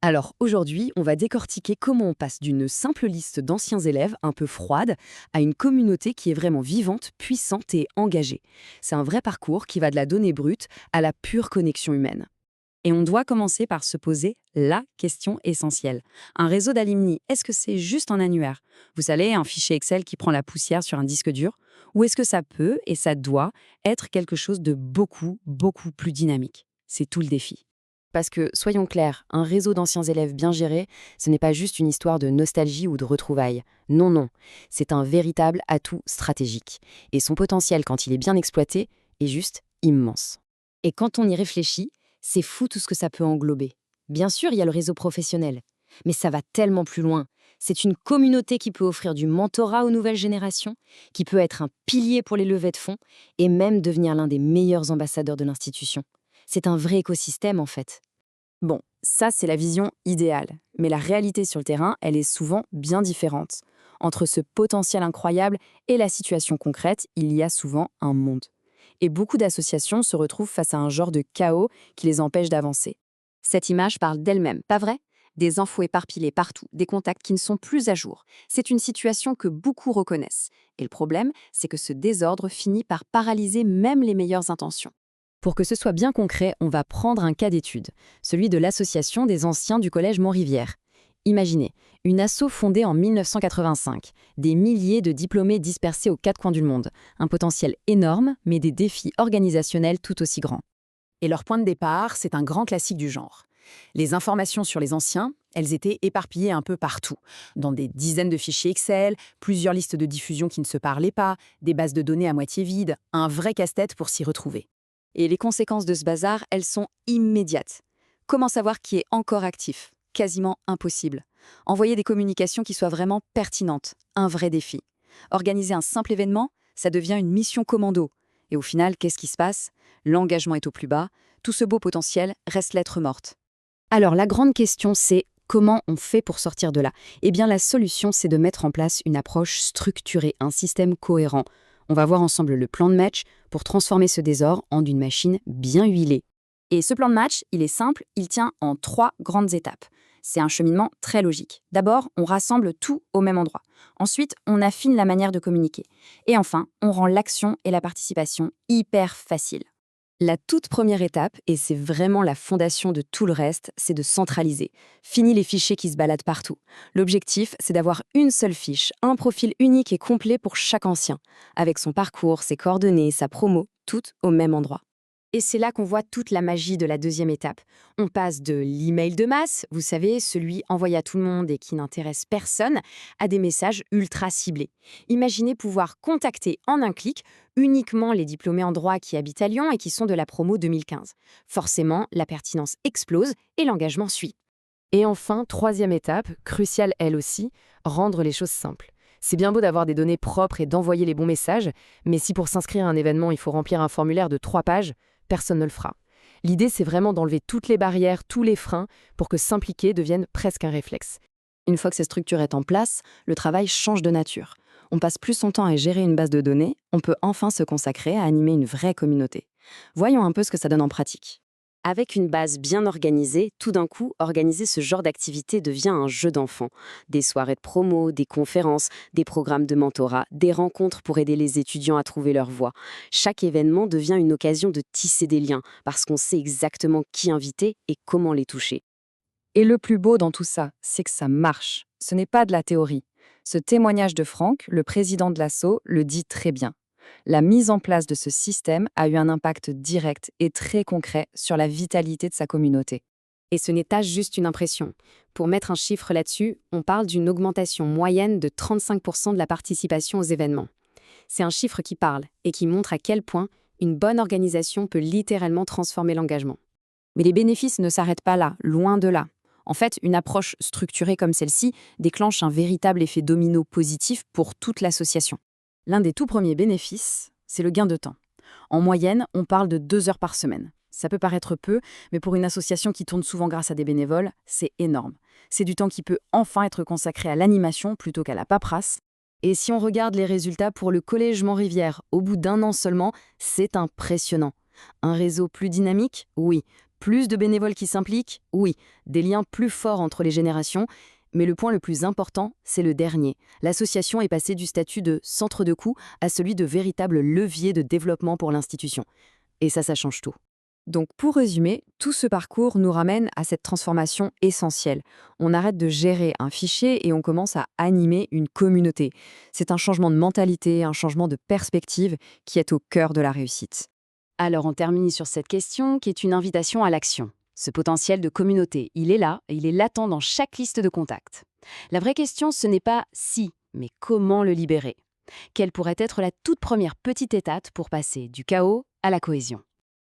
Alors aujourd'hui, on va décortiquer comment on passe d'une simple liste d'anciens élèves un peu froide à une communauté qui est vraiment vivante, puissante et engagée. C'est un vrai parcours qui va de la donnée brute à la pure connexion humaine. Et on doit commencer par se poser la question essentielle. Un réseau d'alumni, est-ce que c'est juste un annuaire? Vous savez, un fichier Excel qui prend la poussière sur un disque dur? Ou est-ce que ça peut, et ça doit, être quelque chose de beaucoup, beaucoup plus dynamique? C'est tout le défi. Parce que, soyons clairs, un réseau d'anciens élèves bien géré, ce n'est pas juste une histoire de nostalgie ou de retrouvailles. Non, non, c'est un véritable atout stratégique. Et son potentiel, quand il est bien exploité, est juste immense. Et quand on y réfléchit, c'est fou tout ce que ça peut englober. Bien sûr, il y a le réseau professionnel, mais ça va tellement plus loin. C'est une communauté qui peut offrir du mentorat aux nouvelles générations, qui peut être un pilier pour les levées de fonds, et même devenir l'un des meilleurs ambassadeurs de l'institution. C'est un vrai écosystème, en fait. Bon, ça c'est la vision idéale, mais la réalité sur le terrain, elle est souvent bien différente. Entre ce potentiel incroyable et la situation concrète, il y a souvent un monde. Et beaucoup d'associations se retrouvent face à un genre de chaos qui les empêche d'avancer. Cette image parle d'elle-même, pas vrai? Des infos éparpillées partout, des contacts qui ne sont plus à jour. C'est une situation que beaucoup reconnaissent. Et le problème, c'est que ce désordre finit par paralyser même les meilleures intentions. Pour que ce soit bien concret, on va prendre un cas d'étude, celui de l'association des anciens du collège Montrivière. Imaginez, une asso fondée en 1985, des milliers de diplômés dispersés aux quatre coins du monde, un potentiel énorme, mais des défis organisationnels tout aussi grands. Et leur point de départ, c'est un grand classique du genre. Les informations sur les anciens, elles étaient éparpillées un peu partout, dans des dizaines de fichiers Excel, plusieurs listes de diffusion qui ne se parlaient pas, des bases de données à moitié vides, un vrai casse-tête pour s'y retrouver. Et les conséquences de ce bazar, elles sont immédiates. Comment savoir qui est encore actif? Quasiment impossible. Envoyer des communications qui soient vraiment pertinentes, un vrai défi. Organiser un simple événement, ça devient une mission commando. Et au final, qu'est-ce qui se passe? L'engagement est au plus bas, tout ce beau potentiel reste lettre morte. Alors la grande question, c'est comment on fait pour sortir de là? Eh bien la solution, c'est de mettre en place une approche structurée, un système cohérent. On va voir ensemble le plan de match pour transformer ce désordre en une machine bien huilée. Et ce plan de match, il est simple, il tient en 3 grandes étapes. C'est un cheminement très logique. D'abord, on rassemble tout au même endroit. Ensuite, on affine la manière de communiquer. Et enfin, on rend l'action et la participation hyper faciles. La toute première étape, et c'est vraiment la fondation de tout le reste, c'est de centraliser. Fini les fichiers qui se baladent partout. L'objectif, c'est d'avoir une seule fiche, un profil unique et complet pour chaque ancien, avec son parcours, ses coordonnées, sa promo, toutes au même endroit. Et c'est là qu'on voit toute la magie de la deuxième étape. On passe de l'email de masse, vous savez, celui envoyé à tout le monde et qui n'intéresse personne, à des messages ultra ciblés. Imaginez pouvoir contacter en un clic uniquement les diplômés en droit qui habitent à Lyon et qui sont de la promo 2015. Forcément, la pertinence explose et l'engagement suit. Et enfin, troisième étape, cruciale elle aussi, rendre les choses simples. C'est bien beau d'avoir des données propres et d'envoyer les bons messages, mais si pour s'inscrire à un événement, il faut remplir un formulaire de 3 pages, personne ne le fera. L'idée, c'est vraiment d'enlever toutes les barrières, tous les freins, pour que s'impliquer devienne presque un réflexe. Une fois que cette structure est en place, le travail change de nature. On passe plus son temps à gérer une base de données, on peut enfin se consacrer à animer une vraie communauté. Voyons un peu ce que ça donne en pratique. Avec une base bien organisée, tout d'un coup, organiser ce genre d'activité devient un jeu d'enfant. Des soirées de promo, des conférences, des programmes de mentorat, des rencontres pour aider les étudiants à trouver leur voie. Chaque événement devient une occasion de tisser des liens, parce qu'on sait exactement qui inviter et comment les toucher. Et le plus beau dans tout ça, c'est que ça marche. Ce n'est pas de la théorie. Ce témoignage de Franck, le président de l'ASSO, le dit très bien. La mise en place de ce système a eu un impact direct et très concret sur la vitalité de sa communauté. Et ce n'est pas juste une impression. Pour mettre un chiffre là-dessus, on parle d'une augmentation moyenne de 35% de la participation aux événements. C'est un chiffre qui parle et qui montre à quel point une bonne organisation peut littéralement transformer l'engagement. Mais les bénéfices ne s'arrêtent pas là, loin de là. En fait, une approche structurée comme celle-ci déclenche un véritable effet domino positif pour toute l'association. L'un des tout premiers bénéfices, c'est le gain de temps. En moyenne, on parle de 2 heures par semaine. Ça peut paraître peu, mais pour une association qui tourne souvent grâce à des bénévoles, c'est énorme. C'est du temps qui peut enfin être consacré à l'animation plutôt qu'à la paperasse. Et si on regarde les résultats pour le Collège Montrivière, au bout d'1 an seulement, c'est impressionnant. Un réseau plus dynamique? Oui. Plus de bénévoles qui s'impliquent? Oui. Des liens plus forts entre les générations. Mais le point le plus important, c'est le dernier. L'association est passée du statut de centre de coût à celui de véritable levier de développement pour l'institution. Et ça change tout. Donc pour résumer, tout ce parcours nous ramène à cette transformation essentielle. On arrête de gérer un fichier et on commence à animer une communauté. C'est un changement de mentalité, un changement de perspective qui est au cœur de la réussite. Alors on termine sur cette question qui est une invitation à l'action. Ce potentiel de communauté, il est là et il est latent dans chaque liste de contacts. La vraie question, ce n'est pas si, mais comment le libérer. Quelle pourrait être la toute première petite étape pour passer du chaos à la cohésion?